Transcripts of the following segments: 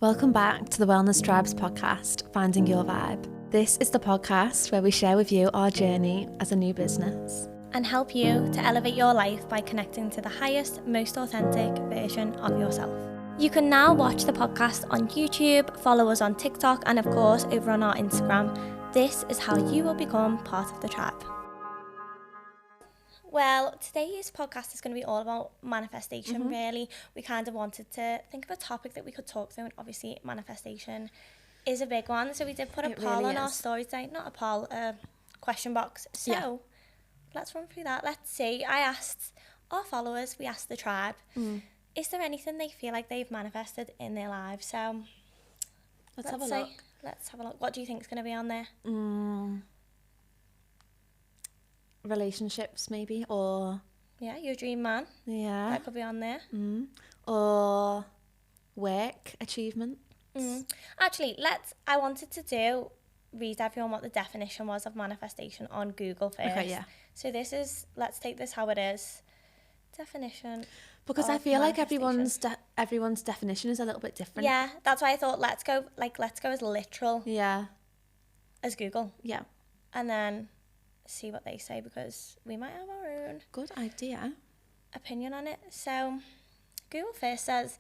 Welcome back to the Wellness Tribes podcast, Finding Your Vibe. This is the podcast where we share with you our journey as a new business and help you to elevate your life by connecting to the highest, most authentic version of yourself. You can now watch the podcast on YouTube, follow us on TikTok, and of course over on our Instagram. This is how you will become part of the tribe. Well, today's podcast is going to be all about manifestation, really. We kind of wanted to think of a topic that we could talk through, and obviously manifestation is a big one. So we did put a poll on our story today, not a poll, a question box. So let's run through that. Let's see. I asked our followers, we asked the tribe, is there anything they feel like they've manifested in their lives? So let's have a look. Let's have a look. What do you think is going to be on there? Relationships, maybe, or your dream man. Yeah, that could be on there. Or work achievement. Actually, I wanted to read everyone what the definition was of manifestation on Google first. Okay, yeah. So let's take this how it is. Definition. Because I feel like everyone's definition is a little bit different. Yeah, that's why I thought let's go as literal. Yeah. As Google. Yeah. And then see what they say, because we might have our own good idea opinion on it. So Google first says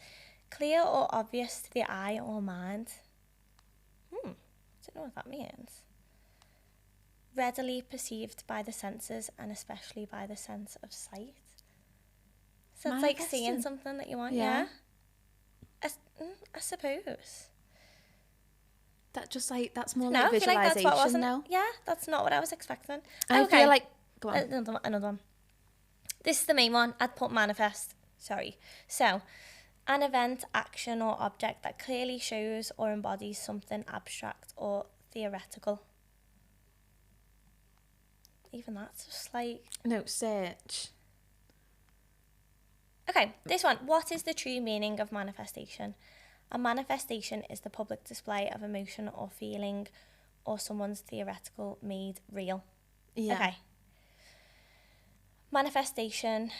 clear or obvious to the eye or mind. I don't know what that means. Readily perceived by the senses, and especially by the sense of sight. So it's like seeing something that you want. Yeah. I suppose. That's more like visualization now. Yeah, that's not what I was expecting. I feel like, go on. Another one. This is the main one. I'd put manifest. Sorry. So, an event, action, or object that clearly shows or embodies something abstract or theoretical. Even that's just like... No, search. Okay, this one. What is the true meaning of manifestation? A manifestation is the public display of emotion or feeling or someone's theoretical made real. Yeah. Okay. Manifestation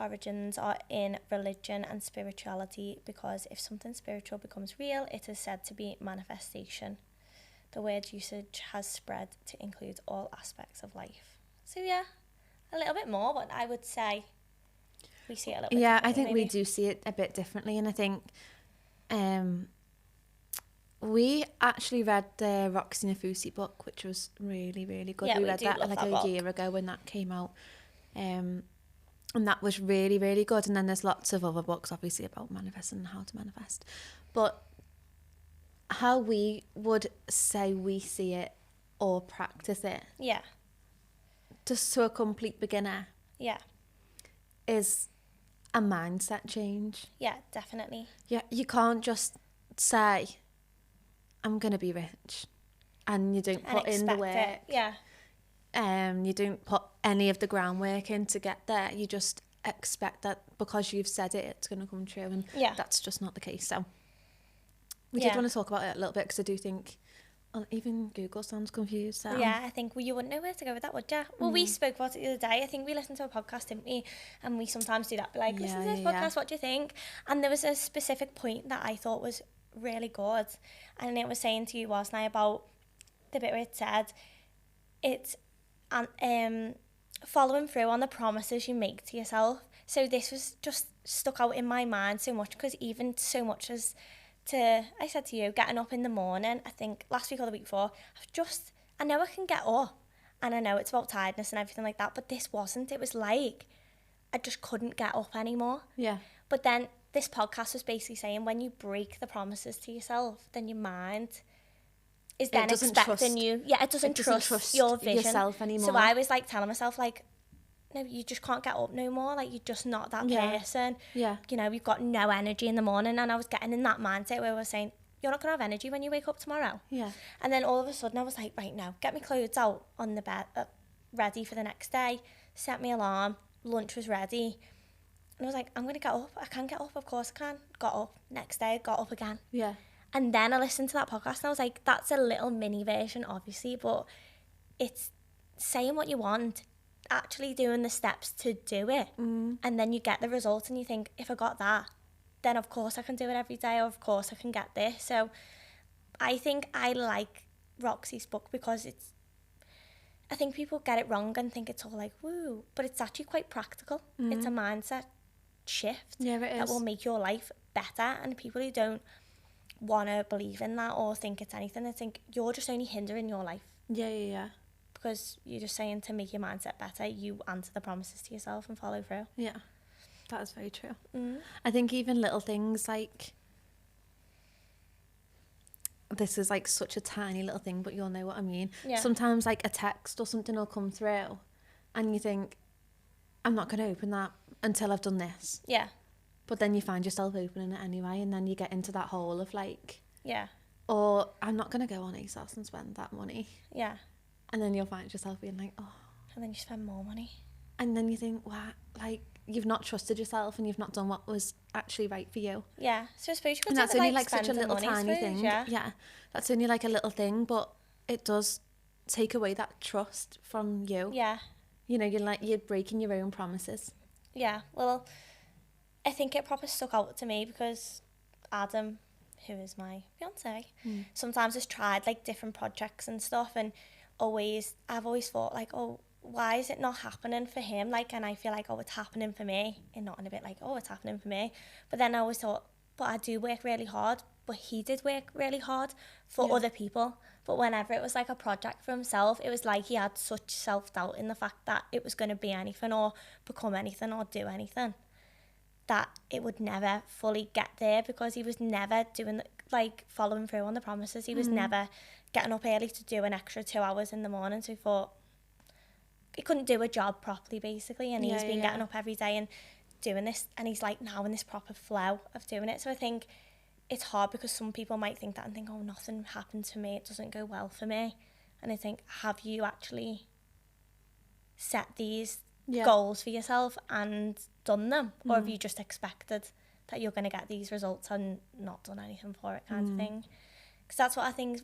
origins are in religion and spirituality, because if something spiritual becomes real, it is said to be manifestation. The word usage has spread to include all aspects of life. So yeah, a little bit more, but I would say we see it a little bit differently. Yeah, I think maybe. we do see it a bit differently, and I think we actually read the Roxy Nafousi book, which was really, really good. Yeah, we read that like a year ago when that came out, and that was really, really good. And then there's lots of other books, obviously, about manifesting and how to manifest. But how we would say we see it or practice it, just to a complete beginner, is a mindset change. Yeah, definitely. Yeah, you can't just say, I'm going to be rich, and you don't put in the work. Yeah. You don't put any of the groundwork in to get there. You just expect that because you've said it, it's going to come true, and that's just not the case. So we did want to talk about it a little bit, because I do think even Google sounds confused. So. Yeah, I think you wouldn't know where to go with that, would you? Well, we spoke about it the other day. I think we listened to a podcast, didn't we? And we sometimes do that, be like, listen to this podcast, what do you think? And there was a specific point that I thought was really good. And it was saying to you, wasn't I, about the bit where it said, it's following through on the promises you make to yourself. So this was just stuck out in my mind so much, because even so much as... I said to you, getting up in the morning, I think last week or the week before, I know I can get up, and I know it's about tiredness and everything like that, but this wasn't. It was like I just couldn't get up anymore. Yeah. But then this podcast was basically saying, when you break the promises to yourself, then your mind is then expecting you. Yeah, it doesn't trust your vision. Yourself anymore. So I was like telling myself, like, no, you just can't get up no more. Like, you're just not that person. Yeah. You know, you've got no energy in the morning. And I was getting in that mindset where we were saying, you're not going to have energy when you wake up tomorrow. Yeah. And then all of a sudden I was like, right, now, get my clothes out on the bed, ready for the next day. Set my alarm. Lunch was ready. And I was like, I'm going to get up. I can get up. Of course I can. Got up. Next day, got up again. Yeah. And then I listened to that podcast and I was like, that's a little mini version, obviously, but it's saying what you want, actually doing the steps to do it, and then you get the results and you think, if I got that, then of course I can do it every day, or of course I can get this. So I think I like Roxy's book because I think people get it wrong and think it's all like, woo, but it's actually quite practical. It's a mindset shift that will make your life better. And people who don't want to believe in that or think it's anything, I think you're just only hindering your life. Yeah. Because you're just saying to make your mindset better, you answer the promises to yourself and follow through. Yeah, that is very true. I think even little things like, this is like such a tiny little thing, but you'll know what I mean. Yeah. Sometimes like a text or something will come through and you think, I'm not going to open that until I've done this. Yeah. But then you find yourself opening it anyway, and then you get into that hole of like, yeah, or I'm not going to go on ASOS and spend that money. Yeah. And then you'll find yourself being like, oh. And then you spend more money. And then you think, wow, like, you've not trusted yourself and you've not done what was actually right for you. Yeah. So I suppose you could and that's only like such a little money, tiny thing. Yeah. That's only like a little thing, but it does take away that trust from you. Yeah. You know, you're breaking your own promises. Yeah. Well, I think it proper stuck out to me because Adam, who is my fiance, sometimes has tried like different projects and stuff, and I've always thought like, oh, why is it not happening for him? Like, and I feel like, oh, it's happening for me, and not in a bit like, oh, it's happening for me. But then I always thought, but I do work really hard. But he did work really hard for other people. But whenever it was like a project for himself, it was like he had such self-doubt in the fact that it was going to be anything or become anything or do anything, that it would never fully get there because he was never doing, like, following through on the promises. He was never getting up early to do an extra 2 hours in the morning. So he thought he couldn't do a job properly, basically. And he's been getting up every day and doing this. And he's like now in this proper flow of doing it. So I think it's hard because some people might think that and think, oh, nothing happens for me. It doesn't go well for me. And I think, have you actually set these goals for yourself and done them? Or have you just expected that you're going to get these results and not done anything for it kind of thing? Because that's what I think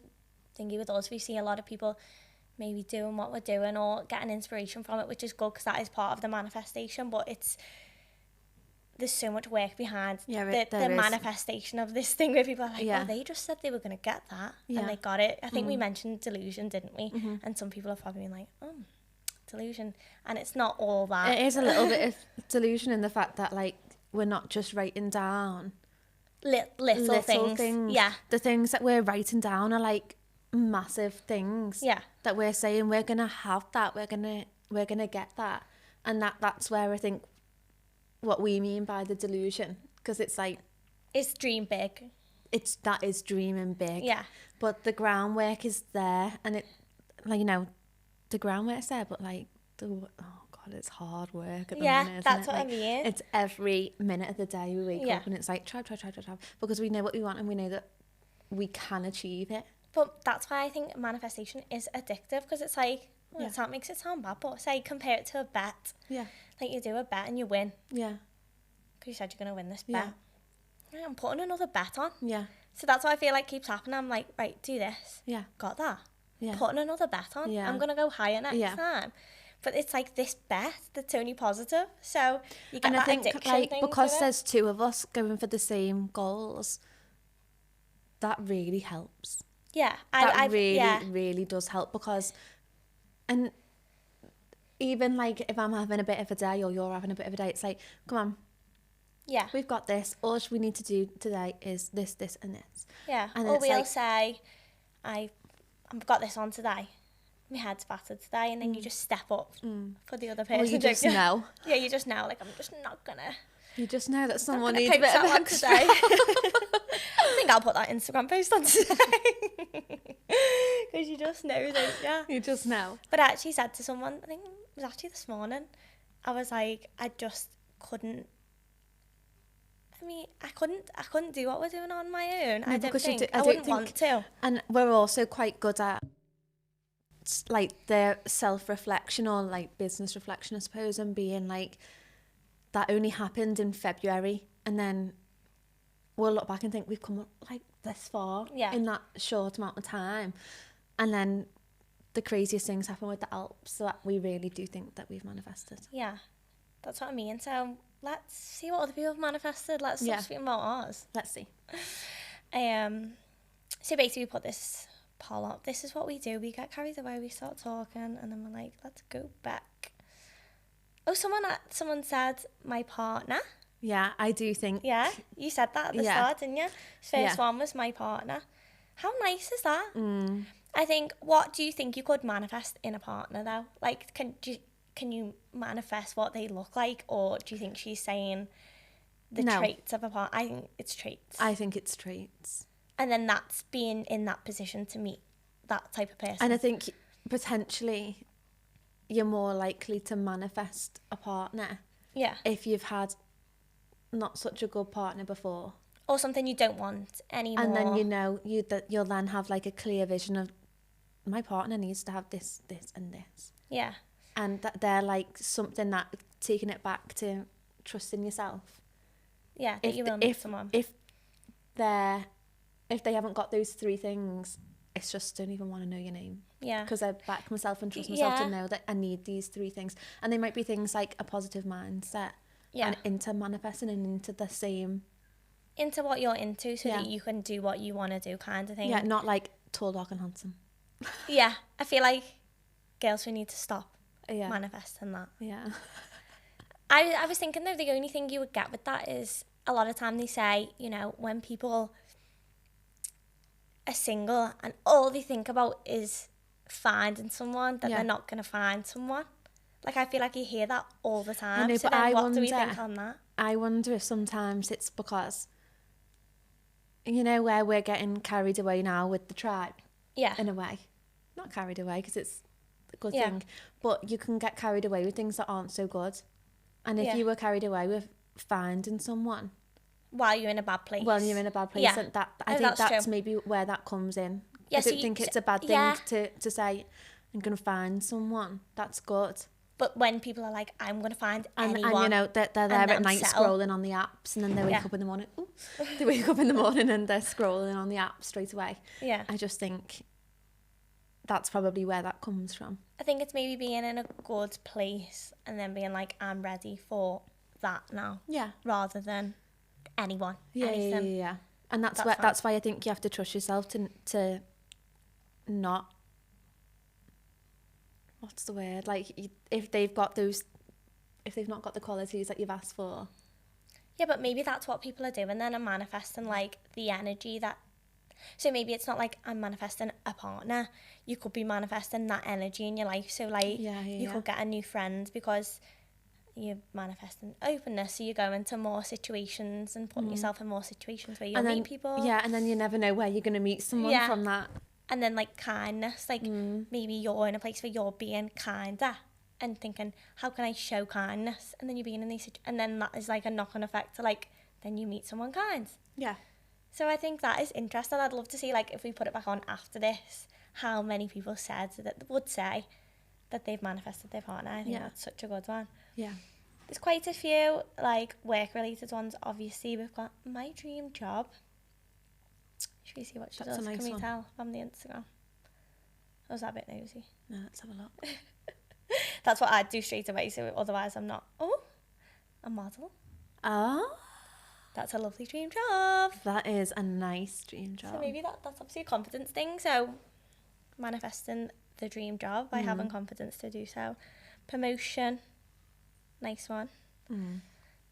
with us. We see a lot of people maybe doing what we're doing or getting inspiration from it, which is good because that is part of the manifestation, but there's so much work behind the manifestation of this thing where people are like, oh, they just said they were going to get that and they got it. I think we mentioned delusion, didn't we? And some people have probably been like, oh, delusion. And it's not all that. It is a little bit of delusion in the fact that, like, we're not just writing down little things. Yeah. The things that we're writing down are, like, massive things. Yeah. That we're saying we're going to have that, we're going to get that. And that's where I think what we mean by the delusion, because it's like, it's dream big. That is dreaming big. Yeah. But the groundwork is there, and it, like, you know, the groundwork's there, but like oh god, it's hard work at the minute, isn't that's it? what I mean. It's every minute of the day we wake up and it's like try, because we know what we want and we know that we can achieve it. But that's why I think manifestation is addictive, because it's like, it makes it sound bad, but say compare it to a bet. Yeah. Like, you do a bet and you win. Yeah. Because you said you're going to win this bet. Yeah, I'm putting another bet on. Yeah. So that's what I feel like keeps happening. I'm like, right, do this. Yeah. Got that. Yeah. Putting another bet on. Yeah. I'm going to go higher next time. But it's like this bet that's only positive. So you get that addiction like, thing because there's two of us going for the same goals, that really helps. Yeah. That really does help, because, and even like if I'm having a bit of a day or you're having a bit of a day, it's like, come on. Yeah. We've got this. All we need to do today is this, this, and this. Yeah. And or we'll say, I've got this on today. My head's battered today, and then you just step up for the other person. Well, you just know. Yeah, you just know, like, I'm just not gonna. You just know that someone needs a bit of extra. Today. I think I'll put that Instagram post on today. Because you just know, don't you? You just know. But I actually said to someone, I think it was actually this morning, I was like, I just couldn't. I mean, I couldn't do what we're doing on my own. No, I wouldn't want to. And we're also quite good at, like, the self-reflection or like business reflection, I suppose, and being like, that only happened in February, and then we'll look back and think we've come like this far in that short amount of time, and then the craziest things happen with the Alps, so that we really do think that we've manifested. Yeah, that's what I mean. So let's see what other people have manifested. Let's stop speaking about ours. Let's see. So basically we put this poll up. This is what we do. We get carried away, we start talking, and then we're like, let's go back. Oh, someone said my partner. Yeah, I do think. Yeah, you said that at the start, didn't you? First one was my partner. How nice is that? I think, what do you think you could manifest in a partner, though? Like, can you manifest what they look like, or do you think she's saying the traits of a partner? I think it's traits. And then that's being in that position to meet that type of person. And I think potentially you're more likely to manifest a partner if you've had not such a good partner before. Or something you don't want anymore. And then you'll then have like a clear vision of, my partner needs to have this, this and this. Yeah. And that they're like something that, taking it back to trusting yourself. Yeah, that you will meet someone. If they haven't got those 3 things, it's just, don't even want to know your name. Yeah. Because I back myself and trust myself to know that I need these 3 things. And they might be things like a positive mindset. Yeah. And into manifesting and into the same. Into what you're into so that you can do what you want to do, kind of thing. Yeah, not like tall, dark and handsome. Yeah, I feel like girls, we need to stop manifesting that. Yeah. I was thinking though, the only thing you would get with that is a lot of time they say, you know, when people are single and all they think about is finding someone, that they're not going to find someone. Like, I feel like you hear that all the time. I know, so then what do we think on that? I wonder if sometimes it's because, you know, where we're getting carried away now with the tribe. Yeah. In a way. Not carried away because it's a good thing. But you can get carried away with things that aren't so good. And if you were carried away with finding someone. While you're in a bad place. While you're in a bad place. Yeah. And I think that's maybe where that comes in. I don't think it's a bad thing to say, I'm going to find someone. That's good. But when people are like, I'm going to find anyone. And you know, they're there at night scrolling on the apps, and then they wake up in the morning. Ooh, they wake up in the morning and they're scrolling on the app straight away. Yeah. I just think that's probably where that comes from. I think it's maybe being in a good place and then being like, I'm ready for that now. Yeah. Rather than anyone. Yeah, anything. yeah. And that's why I think you have to trust yourself to not. What's the word? Like, if they've not got the qualities that you've asked for. Yeah, but maybe that's what people are doing then, and manifesting like the energy that. So maybe it's not like I'm manifesting a partner. You could be manifesting that energy in your life. So like, you could get a new friend because you're manifesting openness. So you go into more situations and putting yourself in more situations where you'll meet people. Yeah, and then you never know where you're going to meet someone from that. And then like kindness, like maybe you're in a place where you're being kinder and thinking, how can I show kindness? And then you're being in these, and then that is like a knock-on effect to like, then you meet someone kind. Yeah. So I think that is interesting. I'd love to see, like, if we put it back on after this, how many people would say that they've manifested their partner. I think that's such a good one. Yeah. There's quite a few like work-related ones. Obviously, we've got my dream job. Should we see what she does? Can we tell from the Instagram? Or was that a bit nosy? No, let's have a look. That's what I'd do straight away, so otherwise I'm not. Oh, a model. Oh. That's a lovely dream job. That is a nice dream job. So maybe that's obviously a confidence thing. So manifesting the dream job by having confidence to do so. Promotion. Nice one.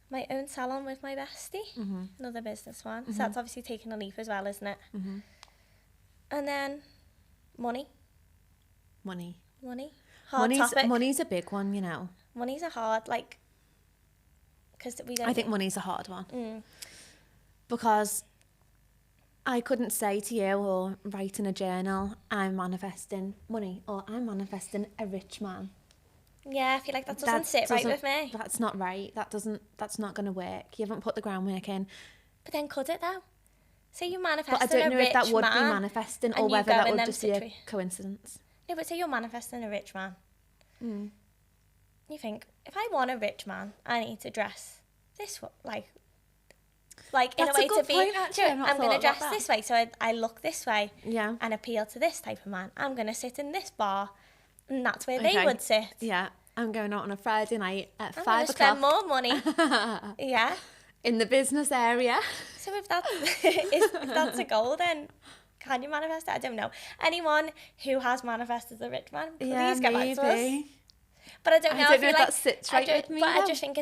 My own salon with my bestie. Another business one. So that's obviously taking a leap as well, isn't it? And then money. Hard topic. Money's a big one, you know. Money's a hard, like, because we don't. I think money's a hard one. Because I couldn't say to you or write in a journal, I'm manifesting money or I'm manifesting a rich man. Yeah, I feel like that doesn't sit right with me. That's not right. That's not going to work. You haven't put the groundwork in. But then could it though? Say you manifesting But I don't know if that would be manifesting or whether that would just be a coincidence. No, but say you're manifesting a rich man. You think, if I want a rich man, I need to dress this way, like in a way to be. I'm going to dress this way, so I look this way, and appeal to this type of man. I'm going to sit in this bar, and that's where they would sit. Yeah. I'm going out on a Friday night at I'm 5 going to spend o'clock. more money. Yeah. In the business area. So if that's a goal, then can you manifest it? I don't know. Anyone who has manifested the rich man, please get back to us. But I don't know. I feel like that sits right with me. But I just think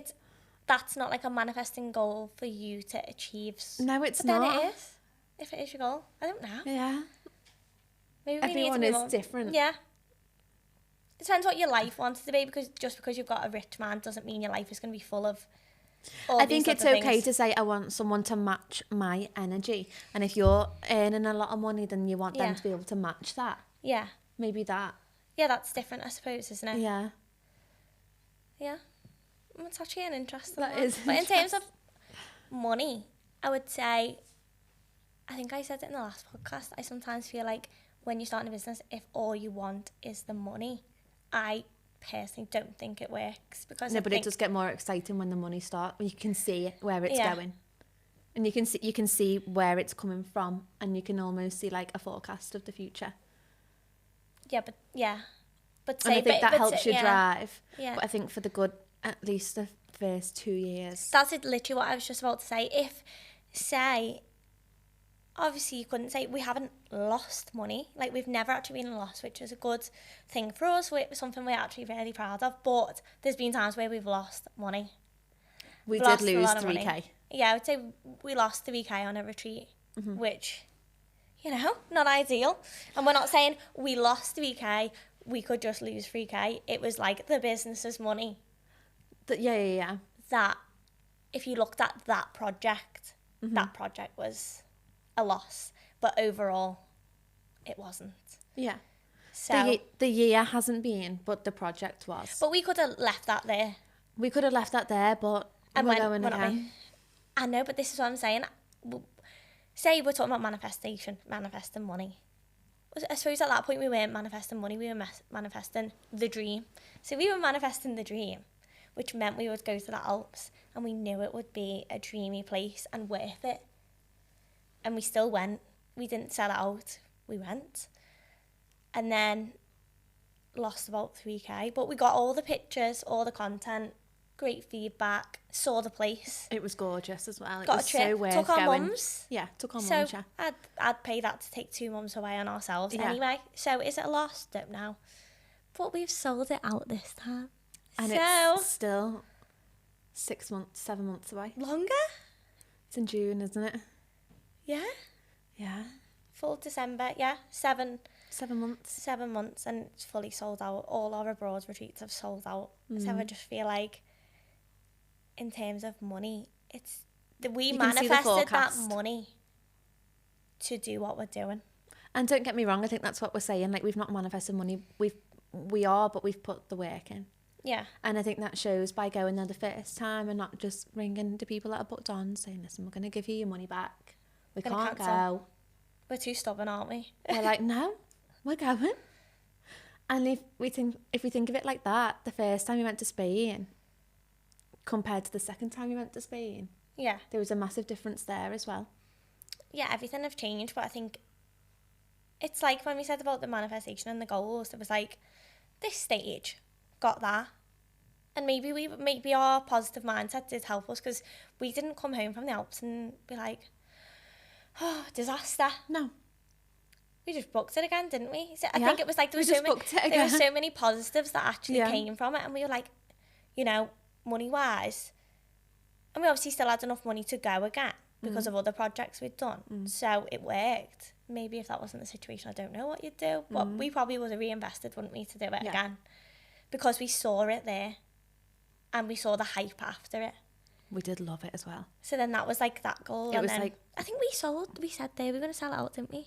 that's not like a manifesting goal for you to achieve. No, it's not. not. But then it is. If it is your goal, I don't know. Yeah. Maybe everyone is different. Yeah. It depends what your life wants to be, because just because you've got a rich man doesn't mean your life is going to be full of all I think these it's other okay things. to say I want someone to match my energy. And if you're earning a lot of money, then you want them to be able to match that. Yeah. Maybe that. Yeah, that's different, I suppose, isn't it? Yeah. Yeah. It's actually an interesting That one. is But in terms of money, I would say, I think I said it in the last podcast, I sometimes feel like when you're starting a business, if all you want is the money, I personally don't think it works, because but it does get more exciting when the money starts. You can see where it's going, and you can see where it's coming from, and you can almost see like a forecast of the future. But and I think that helps you drive. Yeah. But I think for the good, at least the first 2 years. That's literally what I was just about to say. Obviously you couldn't say we haven't lost money, like we've never actually been in loss, which is a good thing for us. It's something we're actually really proud of, but there's been times where we've lost money. We did lose 3k. Yeah, I would say we lost 3k on a retreat, which, not ideal. And we're not saying we lost 3k, we could just lose 3k. It was like the business's money. Yeah. That, if you looked at that project, that project was a loss, but overall it wasn't. Yeah. So the year hasn't been, but the project was. But we could have left that there. We could have left that there, but we're going again. I know, but this is what I'm saying. Say we're talking about manifesting money. I suppose at that point we weren't manifesting money, we were manifesting the dream. So we were manifesting the dream, which meant we would go to the Alps, and we knew it would be a dreamy place and worth it. And we still went. We didn't sell it out. We went. And then lost about 3k. But we got all the pictures, all the content, great feedback, saw the place. It was gorgeous as well. Got a trip. So worth took our going. mums. Yeah, took our so mums, yeah. I'd pay that to take 2 mums away on ourselves anyway. So is it a loss? Don't know. But we've sold it out this time. And it's still 6 months, 7 months away. Longer? It's in June, isn't it? Yeah. Yeah. Full December, yeah. 7 months. 7 months, and it's fully sold out. All our abroad retreats have sold out. So I just feel like, in terms of money, we manifested that money to do what we're doing. And don't get me wrong, I think that's what we're saying. Like, we've not manifested money. We are, but we've put the work in. Yeah. And I think that shows by going there the first time and not just ringing the people that are booked on saying, listen, we're going to give you your money back. We can't go. We're too stubborn, aren't we? We're like, no, we're going. And if we think of it like that, the first time we went to Spain compared to the second time we went to Spain, yeah, there was a massive difference there as well. Yeah, everything have changed, but I think it's like when we said about the manifestation and the goals, it was like, this stage, got that. And maybe our positive mindset did help us, because we didn't come home from the Alps and be like, oh, disaster. No. We just booked it again, didn't we? So I think it was like there were so many positives that actually came from it, and we were like, money-wise, and we obviously still had enough money to go again because of other projects we'd done. So it worked. Maybe if that wasn't the situation, I don't know what you'd do, but we probably would have reinvested, wouldn't we, to do it again, because we saw it there and we saw the hype after it. We did love it as well. So then that was like that goal. It was like, I think we said we were going to sell it out, didn't we?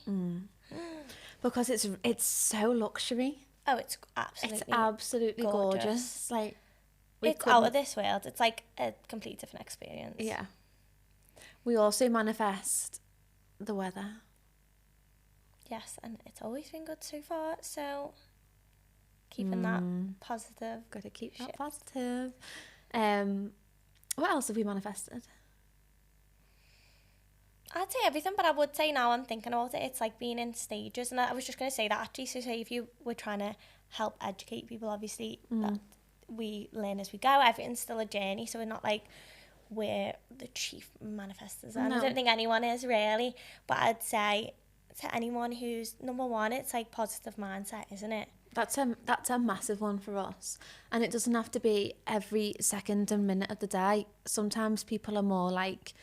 Because it's so luxury. Oh, it's absolutely gorgeous. Like, it's out of this world. It's like a complete different experience. Yeah. We also manifest the weather. Yes, and it's always been good so far. So keeping that positive. Got to keep that positive. What else have we manifested? I'd say everything, but I would say now I'm thinking about it, it's like being in stages. And I was just going to say that actually. So say if you were trying to help educate people, obviously, that we learn as we go. Everything's still a journey, so we're not like we're the chief manifestors. And I don't think anyone is really, but I'd say to anyone who's, number one, it's like positive mindset, isn't it? That's a massive one for us, and it doesn't have to be every second and minute of the day. Sometimes people are more like,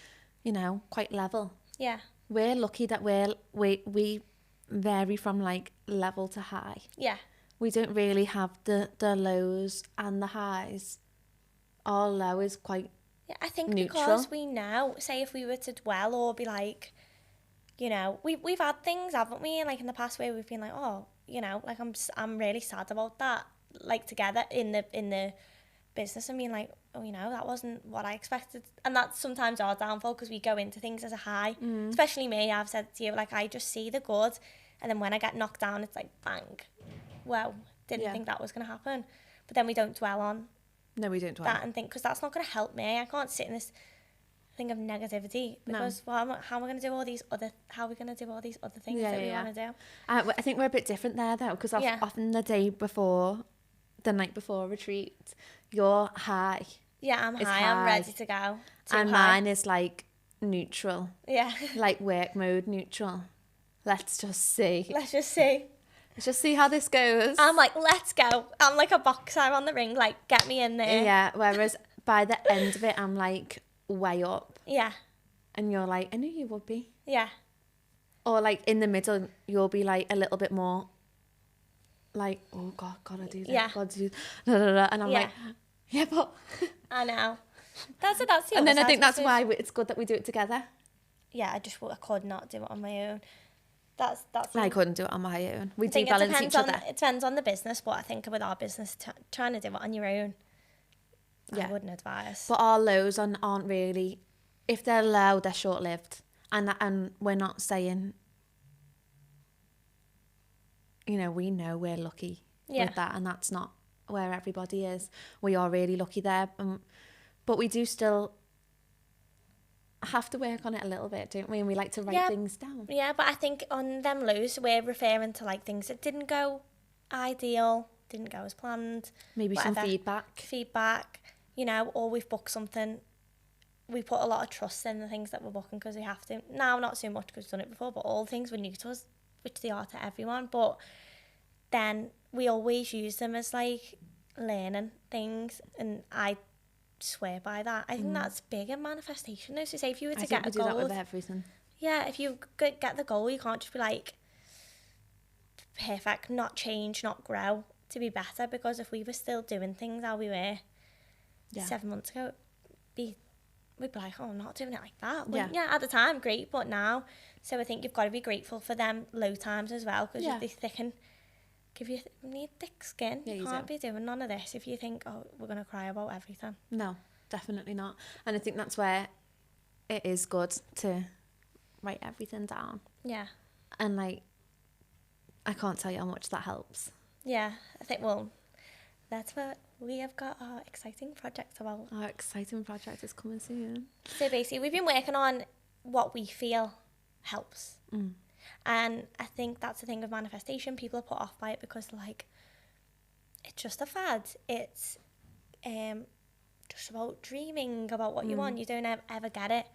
you know, quite level. Yeah. We're lucky that we vary from like level to high. Yeah. We don't really have the lows and the highs. Our low is quite I think neutral. Because we know, say if we were to dwell or be like, you know, we've had things, haven't we, like in the past where we've been like, oh, you know, like I'm really sad about that, like together in the business, and being like, oh, you know, that wasn't what I expected. And that's sometimes our downfall, because we go into things as a high, especially me. I've said to you, like, I just see the good, and then when I get knocked down, it's like bang, wow, didn't think that was going to happen. But then we don't dwell on we don't dwell that and think, because that's not going to help me. I can't sit in this thing of negativity, because well, how are we going to do all these other things that we want to do? I think we're a bit different there though, because often the night before retreat, you're high. Yeah, I'm high. I'm ready to go. And mine is like neutral. Yeah. Like work mode neutral. Let's just see. Let's just see how this goes. I'm like, let's go. I'm like a boxer on the ring, like, get me in there. Yeah, whereas by the end of it, I'm like way up. Yeah. And you're like, I knew you would be. Yeah. Or like in the middle, you'll be like a little bit more like, oh God, gotta do that. Yeah. Gotta do that. And I'm like, yeah, but... I know. That's the And then I think that's why it's good that we do it together. Yeah, I could not do it on my own. I couldn't do it on my own. We do balance each other. It depends on the business, but I think with our business, trying to do it on your own, I wouldn't advise. But our lows aren't really, if they're low, they're short-lived. And we're not saying, you know, we know we're lucky with that, and that's not where everybody is. We are really lucky there. But we do still have to work on it a little bit, don't we? And we like to write things down. Yeah, but I think on them lows, we're referring to like things that didn't go ideal, didn't go as planned. Maybe whatever. some feedback, you know, or we've booked something. We put a lot of trust in the things that we're booking because we have to. Now, not so much because we've done it before, but all things were new to us, which they are to everyone. But then we always use them as like learning things, and I swear by that. I think that's big in manifestation. So say if you were to get a goal, do that with everything. Yeah, if you get the goal, you can't just be like perfect, not change, not grow to be better. Because if we were still doing things how we were 7 months ago, we'd be like, oh, I'm not doing it like that. Yeah, at the time, great, but now. So I think you've got to be grateful for them low times as well, because they thicken. You need thick skin. Yeah, you can't be doing none of this if you think, oh, we're going to cry about everything. No, definitely not. And I think that's where it is good to write everything down. Yeah. And like, I can't tell you how much that helps. Yeah, I think, well, that's what we have got our exciting project about. Our exciting project is coming soon. So basically, we've been working on what we feel helps. And I think that's the thing with manifestation. People are put off by it because, like, it's just a fad. It's just about dreaming about what you want. You don't ever get it.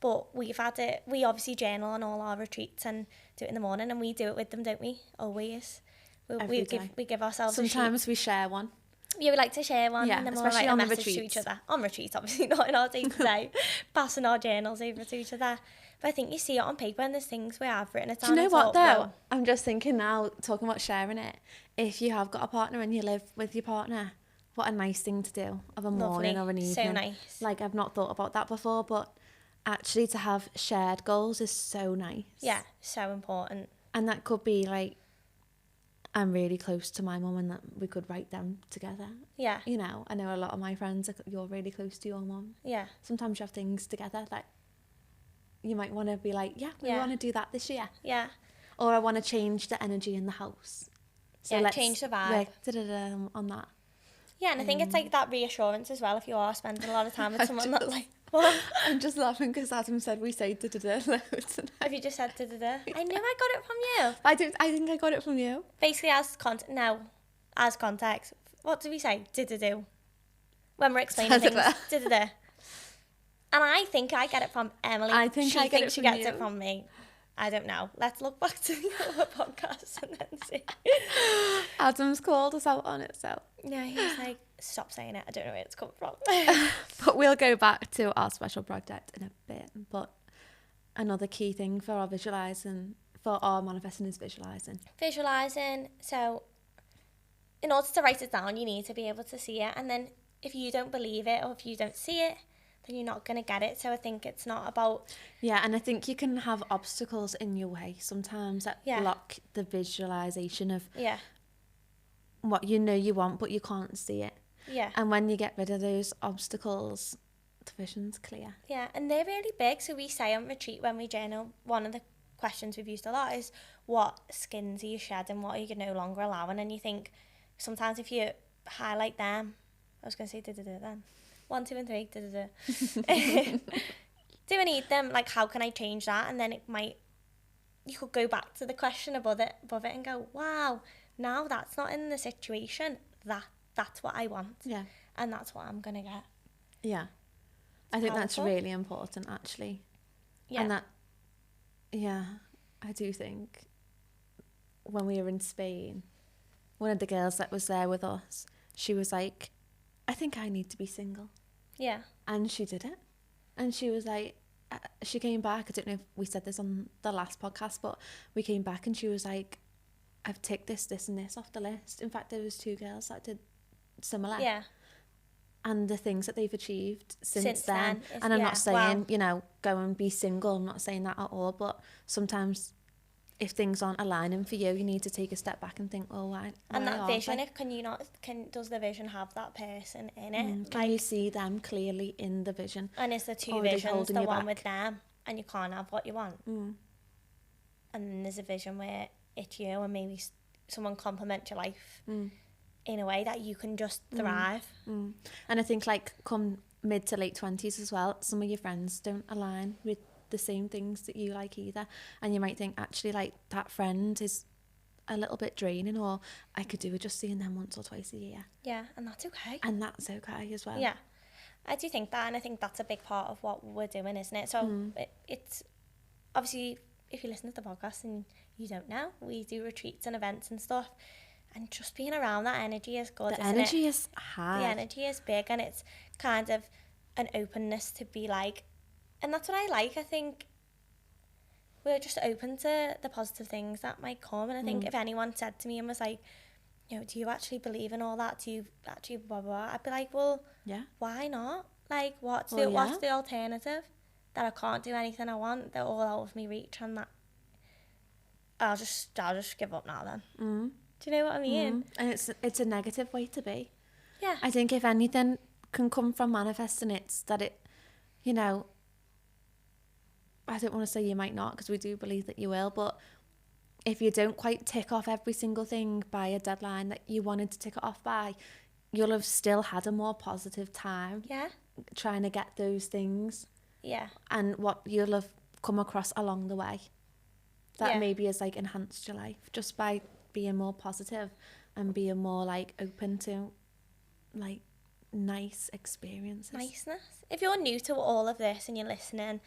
But we've had it. We obviously journal on all our retreats and do it in the morning, and we do it with them, don't we? Always. We give ourselves Sometimes we share one. Yeah, we like to share one, and then we'll write a message to each other. On retreats, obviously, not in our day-to-day, passing our journals over to each other. But I think you see it on paper, and there's things where I've written it down. Do you know what, though? I'm just thinking now, talking about sharing it, if you have got a partner and you live with your partner, what a nice thing to do of a morning or an evening. So nice. Like, I've not thought about that before, but actually to have shared goals is so nice. Yeah, so important. And that could be, like, I'm really close to my mum, and that we could write them together. Yeah. You know, I know a lot of my friends, you're really close to your mum. Yeah. Sometimes you have things together that you might want to be like, we want to do that this year. Yeah. Or I want to change the energy in the house. So let's change the vibe. Work on that. Yeah, and I think it's like that reassurance as well if you are spending a lot of time with someone that like... What? I'm just laughing because Adam said we say loads. Have you just said da-da-da? I knew I got it from you. I think I got it from you. Basically, as context, what do we say? Do when we're explaining things. And I think I get it from Emily. I think she thinks she gets it from me. I don't know. Let's look back to the other podcast and then see. Adam's called us out on it, so. Yeah, he was like, stop saying it. I don't know where it's coming from. But we'll go back to our special project in a bit. But another key thing for our visualising, for our manifesting is visualising. Visualising. So in order to write it down, you need to be able to see it. And then if you don't believe it or if you don't see it, then you're not going to get it. So I think it's not about... Yeah, and I think you can have obstacles in your way sometimes that block the visualisation of what you know you want, but you can't see it. Yeah. And when you get rid of those obstacles, the vision's clear. Yeah, and they're really big. So we say on retreat when we journal, one of the questions we've used a lot is, what skins are you shedding? What are you no longer allowing? And you think, sometimes if you highlight them, I was going to say then. 1, 2 and 3, do I need them? Like, how can I change that? And then you could go back to the question above it and go, wow, now that's not in the situation. That's what I want. Yeah. And that's what I'm going to get. Yeah. I think that's really important, actually. Yeah. And I do think when we were in Spain, one of the girls that was there with us, she was like, I think I need to be single. Yeah. And she did it. And she was like, she came back. I don't know if we said this on the last podcast, but we came back and she was like, I've ticked this and this off the list. In fact, there was 2 girls that did similar. Yeah. And the things that they've achieved since then. Is, and I'm not saying, go and be single. I'm not saying that at all. But sometimes if things aren't aligning for you, you need to take a step back and think, oh, why and that vision, does the vision have that person in it? Can you see them clearly in the vision? And is the 2 visions the one with them and you can't have what you want? And then there's a vision where it's you and maybe someone complements your life in a way that you can just thrive. And I think come mid to late 20s as well, some of your friends don't align with the same things that you like either, and you might think actually that friend is a little bit draining, or I could do with just seeing them once or twice a year. Yeah, and that's okay. And that's okay as well. Yeah, I do think that, and I think that's a big part of what we're doing, isn't it? So it's obviously, if you listen to the podcast and you don't know, we do retreats and events and stuff, and just being around that energy is good. The energy is high. The energy is big, and it's kind of an openness to be like. And that's what I like. I think we're just open to the positive things that might come. And I think if anyone said to me and was like, do you actually believe in all that? Do you actually blah, blah, blah? I'd be like, well, why not? Like, what's the alternative? That I can't do anything I want? They're all out of me reach, and that I'll just give up now then. Do you know what I mean? And it's a negative way to be. Yeah. I think if anything can come from manifesting, it's that it, I don't want to say you might not, because we do believe that you will, but if you don't quite tick off every single thing by a deadline that you wanted to tick it off by, you'll have still had a more positive time trying to get those things. Yeah. And what you'll have come across along the way that maybe has enhanced your life just by being more positive and being more open to nice experiences. Niceness. If you're new to all of this and you're listening,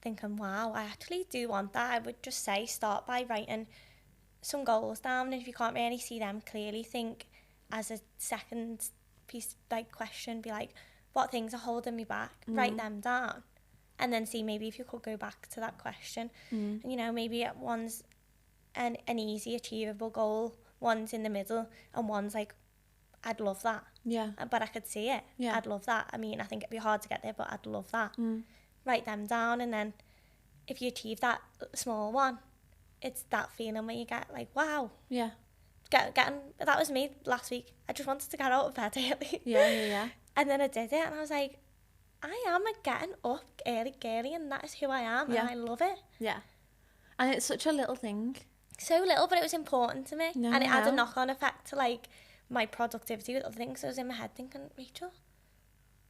thinking, wow, I actually do want that, I would just say start by writing some goals down, and if you can't really see them clearly, think as a second piece question, be like, what things are holding me back? Write them down, and then see maybe if you could go back to that question. And maybe one's an easy achievable goal, one's in the middle, and one's I'd love that, but I could see it. I'd love that. I mean, I think it'd be hard to get there, but I'd love that. Write them down, and then if you achieve that small one, it's that feeling where you get wow. Yeah. Getting that was me last week. I just wanted to get out of bed early. Yeah. And then I did it, and I was like, I am getting up early, girly, and that is who I am, and I love it. Yeah. And it's such a little thing. So little, but it was important to me, and it had a knock-on effect to my productivity with other things. So I was in my head thinking, Rachel,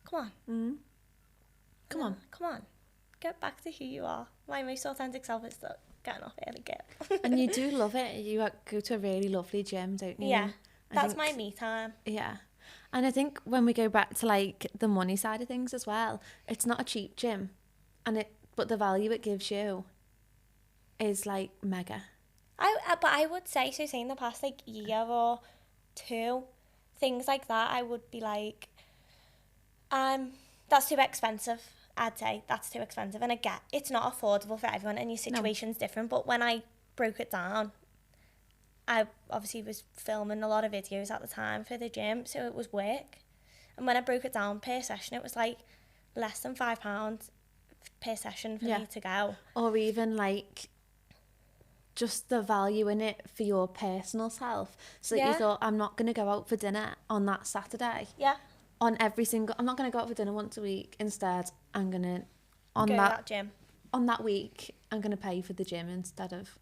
come on. Come on. Get back to who you are. My most authentic self is getting off early, girl. And you do love it. You go to a really lovely gym, don't you? Yeah. That's my me time. Yeah. And I think when we go back to like the money side of things as well, it's not a cheap gym, but the value it gives you is like mega. But I would say, so saying the past like year or two, things like that, I would be like, that's too expensive. I'd say that's too expensive, and I get it's not affordable for everyone, and your situation's different. But when I broke it down, I obviously was filming a lot of videos at the time for the gym, so it was work. And when I broke it down per session, it was like less than £5 per session for me to go. Or even like just the value in it for your personal self. So that you thought, I'm not going to go out for dinner on that Saturday. Yeah. I'm not going to go out for dinner once a week. Instead, I'm going to, go to that gym. On that week, I'm going to pay for the gym instead of...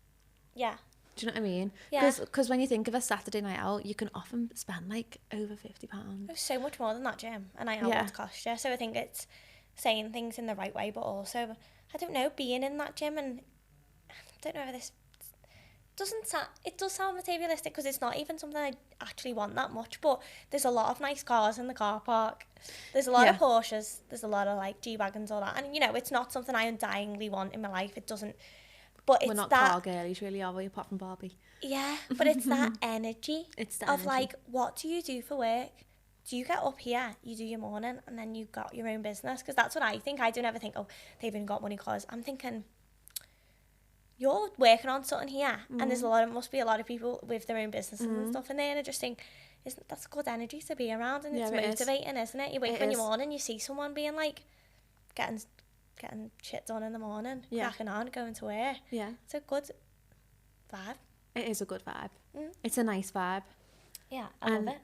Yeah. Do you know what I mean? Yeah. Because when you think of a Saturday night out, you can often spend like over £50. Oh, so much more than that gym. And I know what it costs you. So I think it's saying things in the right way, but also, I don't know, being in that gym, and I don't know if this it does sound materialistic, because it's not even something I actually want that much, but there's a lot of nice cars in the car park. There's a lot of Porsches. There's a lot of like G-Wagons, all that. And, you know, it's not something I undyingly want in my life. It doesn't... But We're not car girlies, really, are we, apart from Barbie? Yeah, but it's that energy of like, what do you do for work? Do you get up here, you do your morning, and then you got your own business? Because that's what I think. I don't ever think, oh, they've even got money cars. I'm thinking, you're working on something here, and there's must be a lot of people with their own businesses and stuff in there, and I just think, that's good energy to be around, and it's motivating, isn't it? You wake up in the morning, you see someone being like, getting shit done in the morning, cracking on, going to work. Yeah. It's a good vibe. It is a good vibe. It's a nice vibe. Yeah, I love it.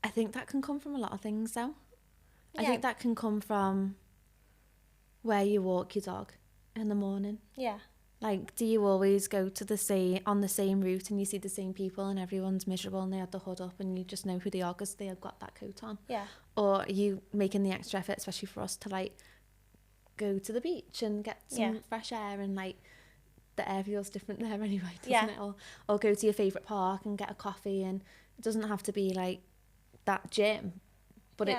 I think that can come from a lot of things, though. I think that can come from where you walk your dog in the morning. Yeah. Like, do you always go to on the same route, and you see the same people and everyone's miserable and they have the hood up and you just know who they are because they have got that coat on? Yeah. Or are you making the extra effort, especially for us, to like go to the beach and get some fresh air, and like the air feels different there anyway, doesn't it? Or go to your favourite park and get a coffee, and it doesn't have to be like that gym, but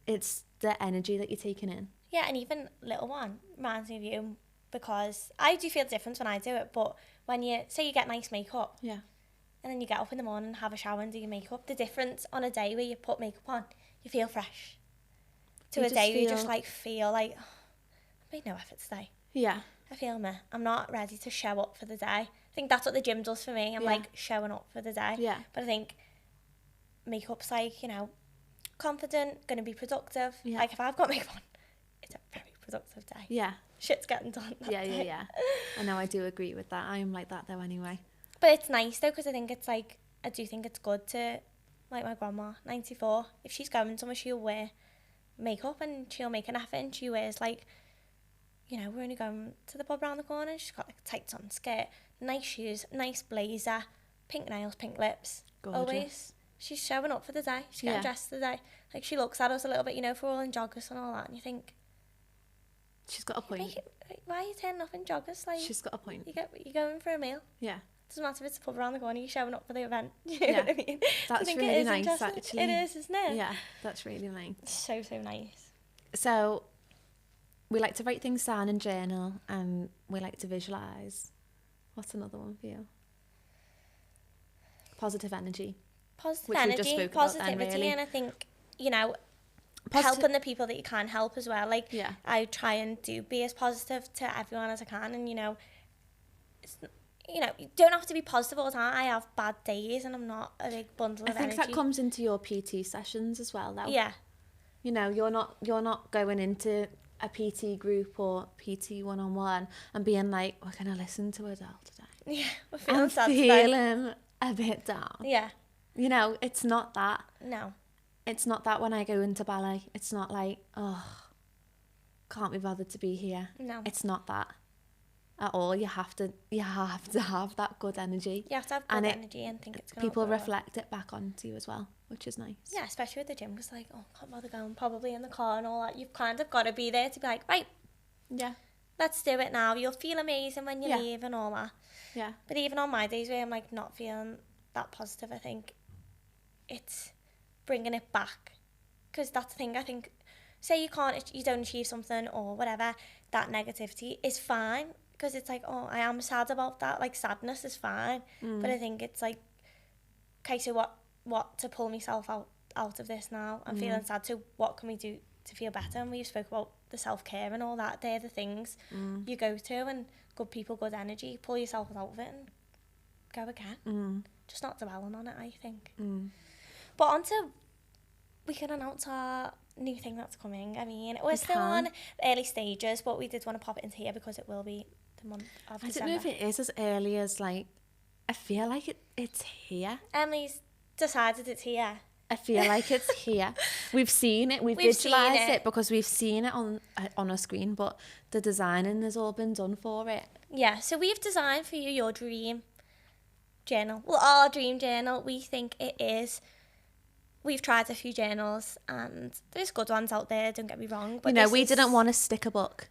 it's the energy that you're taking in. Yeah, and even little one reminds me of you, because I do feel the difference when I do it, but when you get nice makeup, and then you get up in the morning, have a shower and do your makeup, the difference on a day where you put makeup on, you feel fresh, to a day where you just like feel like, oh, I made no effort today. Yeah. I feel meh. I'm not ready to show up for the day. I think that's what the gym does for me. I'm like showing up for the day. Yeah. But I think makeup's like, you know, confident, going to be productive. Yeah. Like if I've got makeup on, it's a very productive day. Yeah. Shit's getting done that day. Yeah. I know, I do agree with that. I'm like that though anyway. But it's nice though, because I think it's like, I do think it's good to, like my grandma, 94, if she's going somewhere, she'll wear makeup and she'll make an effort, and she wears like, you know, we're only going to the pub around the corner, she's got like tights on, skirt, nice shoes, nice blazer, pink nails, pink lips. Gorgeous. Always. She's showing up for the day. She's getting dressed for the day. Like, she looks at us a little bit, you know, if we're all in joggers and all that, and you think, she's got a point. Why are you turning up in joggers? Like, she's got a point. You're going for a meal. Yeah. Doesn't matter if it's a pub around the corner, you're showing up for the event. You know what I mean? That's really nice, actually. It is, isn't it? Yeah, that's really nice. So nice. So, we like to write things down in journal, and we like to visualise. What's another one for you? Positive energy. Positive energy, positivity, really. And I think, you know, helping the people that you can help as well. Like, I try and be as positive to everyone as I can, and you know, you don't have to be positive all the time. I have bad days, and I'm not a big bundle of energy. I think that comes into your PT sessions as well, though. Yeah. You know, you're not going into a PT group or PT one-on-one and being like, we're gonna listen to Adele today. Yeah, we're feeling sad feeling a bit down. Yeah. You know, it's not that. No. It's not that when I go into ballet. It's not like, oh, can't be bothered to be here. No. It's not that at all. You have to have that good energy. You have to have good energy and think it's going to people reflect it back onto you as well, which is nice. Yeah, especially with the gym, because like, oh, can't bother going, probably in the car and all that. You've kind of got to be there to be like, right, yeah, let's do it now. You'll feel amazing when you leave and all that. Yeah. But even on my days where I'm like not feeling that positive. I think it's bringing it back, because that's the thing. I think, say you don't achieve something or whatever, that negativity is fine, because it's like, oh, I am sad about that. Like, sadness is fine, but I think it's like, okay, so what to pull myself out of this now? I'm feeling sad, so what can we do to feel better? And we spoke about the self-care and all that. They're the things you go to, and good people, good energy, pull yourself out of it and go again. Just not dwelling on it, I think. But we can announce our new thing that's coming. I mean, we're still on early stages, but we did want to pop it into here because it will be the month of December. I don't know if it is as early as, like, I feel like it's here. Emily's decided it's here. I feel like it's here. We've seen it. We've visualised it because we've seen it on a screen, but the designing has all been done for it. Yeah, so we've designed for you your dream journal. Well, our dream journal, we think it is. We've tried a few journals, and there's good ones out there, don't get me wrong. But we didn't want a sticker book.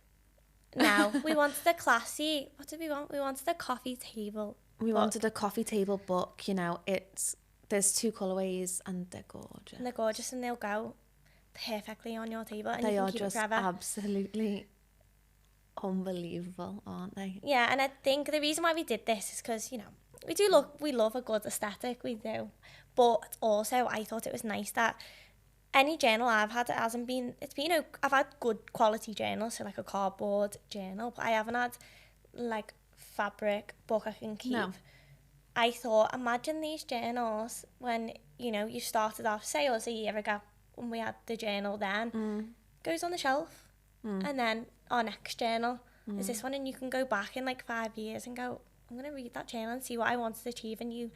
No, we wanted a classy... What did we want? We wanted a coffee table. We wanted a coffee table book, there's 2 colourways and they're gorgeous. And they're gorgeous, and they'll go perfectly on your table, and they you can are keep just it forever. Absolutely unbelievable, aren't they? Yeah, and I think the reason why we did this is because, we love a good aesthetic, we do. But also, I thought it was nice that any journal I've had, I've had good quality journals, so like a cardboard journal, but I haven't had like fabric book I can keep. No. I thought, imagine these journals when, you started off, say us a year ago, when we had the journal then, goes on the shelf. And then our next journal is this one, and you can go back in like 5 years and go, I'm going to read that journal and see what I wanted to achieve, and you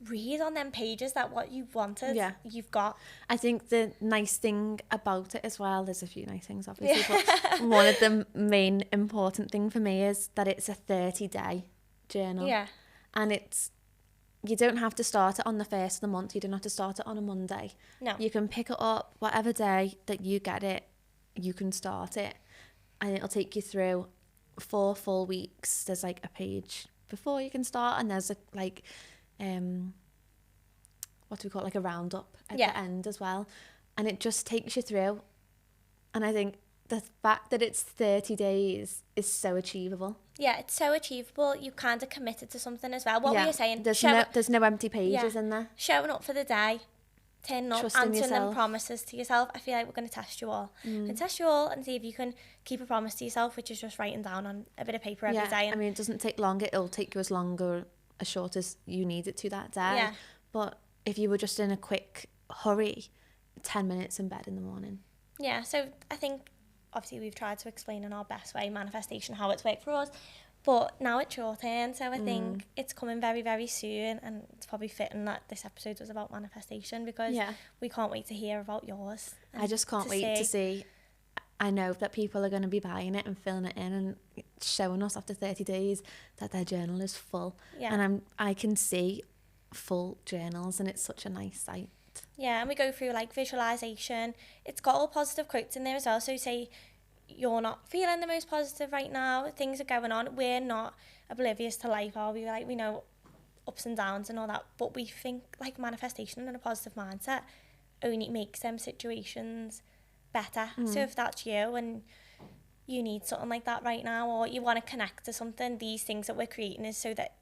read on them pages that what you wanted, you've got. I think the nice thing about it as well, there's a few nice things obviously, but one of the main important thing for me is that it's a 30-day journal. Yeah. And you don't have to start it on the first of the month. You don't have to start it on a Monday. No. You can pick it up whatever day that you get it, you can start it. And it'll take you through 4 full weeks. There's like a page before you can start, and there's what do we call it? Like a roundup at the end as well. And it just takes you through. And I think the fact that it's 30 days is so achievable. Yeah, it's so achievable. You kind of committed to something as well. What were you saying? There's no empty pages in there. Showing up for the day, turning up, answering them promises to yourself. I feel like we're going to test you all. We're going to test you all and see if you can keep a promise to yourself, which is just writing down on a bit of paper every day. I mean, it doesn't take long. It'll take you as long or as short as you need it to that day. Yeah. But if you were just in a quick hurry, 10 minutes in bed in the morning. Yeah, so I think obviously we've tried to explain in our best way manifestation, how it's worked for us, but now it's your turn, so I think it's coming very, very soon, and it's probably fitting that this episode was about manifestation, because we can't wait to hear about yours. I just can't wait to see. I know that people are going to be buying it and filling it in and showing us after 30 days that their journal is full. Yeah. And I can see full journals, and it's such a nice sight. Yeah, and we go through like visualization. It's got all positive quotes in there as well. So say you're not feeling the most positive right now, things are going on. We're not oblivious to life, are we? Like, we know ups and downs and all that, but we think like manifestation and a positive mindset only makes them situations better. So if that's you and you need something like that right now, or you want to connect to something, these things that we're creating is so that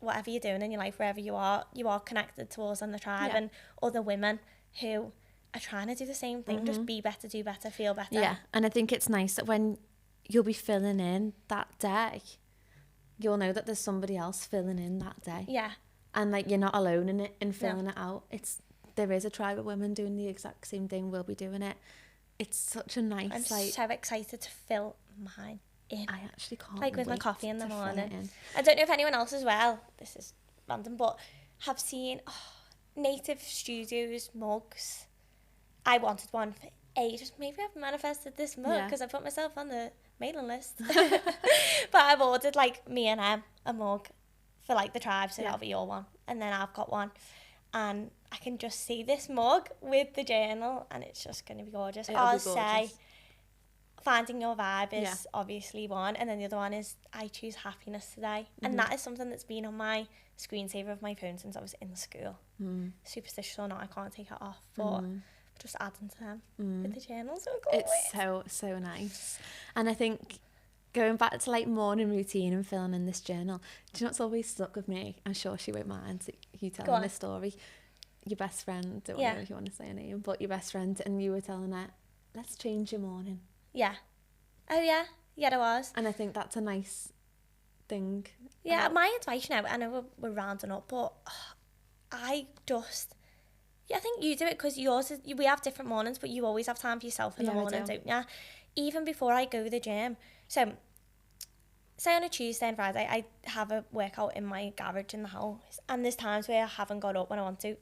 whatever you're doing in your life, wherever you are connected to us and the tribe and other women who are trying to do the same thing, just be better, do better, feel better. Yeah, and I think it's nice that when you'll be filling in that day, you'll know that there's somebody else filling in that day. Yeah. And like, you're not alone in it, in filling it out. There is a tribe of women doing the exact same thing. We'll be doing it. It's such a nice, I'm so excited to fill mine in. I actually can't like with my coffee in the morning. I don't know if anyone else as well, this is random, but have seen Native Studios mugs. I wanted one for ages. Maybe I've manifested this mug because I put myself on the mailing list. But I've ordered like me and Em a mug for like the tribe, so that'll be your one, and then I've got one, and I can just see this mug with the journal, and it's just going to be gorgeous. I'll say finding your vibe is obviously one, and then the other one is I choose happiness today. And that is something that's been on my screensaver of my phone since I was in school. Superstitious or not, I can't take it off, but just adding to them with the journal. So it's so nice. And I think going back to like morning routine and filling in this journal, do you know what's always stuck with me? I'm sure she won't mind you telling this story. Your best friend, don't know if you want to say her name, but your best friend, and you were telling her, let's change your morning. Yeah. Oh yeah, it was. And I think that's a nice thing. Yeah, my advice now, I know we're rounding up, but I think you do it because we have different mornings, but you always have time for yourself in the morning, don't you? Even before I go to the gym. So, say on a Tuesday and Friday, I have a workout in my garage in the house, and there's times where I haven't got up when I want to,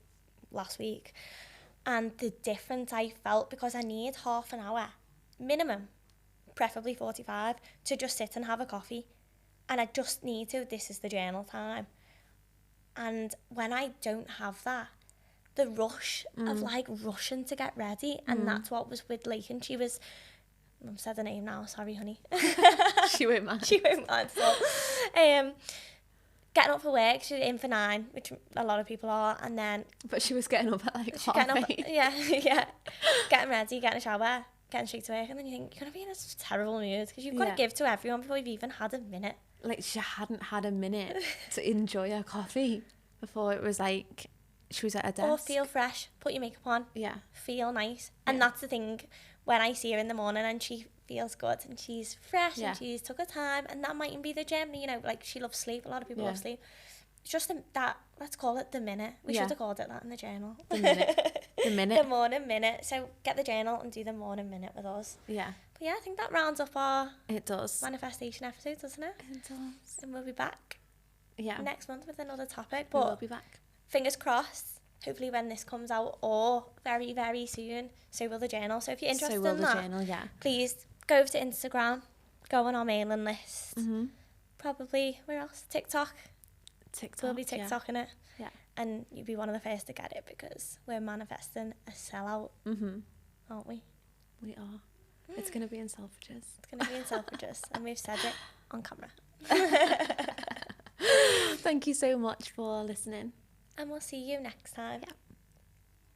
last week. And the difference I felt, because I need half an hour, minimum, preferably 45, to just sit and have a coffee. And I just need to, this is the journal time. And when I don't have that, the rush of like rushing to get ready, and that's what was with Lakin. She was, I've said her name now, sorry honey. She won't mind. She won't mind. So, getting up for work, she was in for 9, which a lot of people are, and then... But she was getting up at like half 8. Yeah. Getting ready, getting a shower, getting straight to work, and then you think, you're going to be in a terrible mood, because you've got to give to everyone before you've even had a minute. Like, she hadn't had a minute to enjoy her coffee before it was like, she was at her desk. Or feel fresh, put your makeup on, feel nice. And that's the thing, when I see her in the morning and she feels good and she's fresh and she's took her time, and that mightn't be the gym, you know, like she loves sleep, a lot of people love sleep. It's just that, let's call it the minute. We should have called it that in the journal. The minute. The morning minute. So get the journal and do the morning minute with us. Yeah. But yeah, I think that rounds up our manifestation episode, doesn't it? It does. And we'll be back next month with another topic. But we'll be back. Fingers crossed, hopefully when this comes out, or very, very soon, so will the journal. So if you're interested in that, journal, please go over to Instagram, go on our mailing list. Probably, where else? TikTok. We'll be TikToking it. Yeah. And you'll be one of the first to get it, because we're manifesting a sellout, aren't we? We are. It's going to be in Selfridges. It's going to be in Selfridges, and we've said it on camera. Thank you so much for listening. And we'll see you next time. Yeah.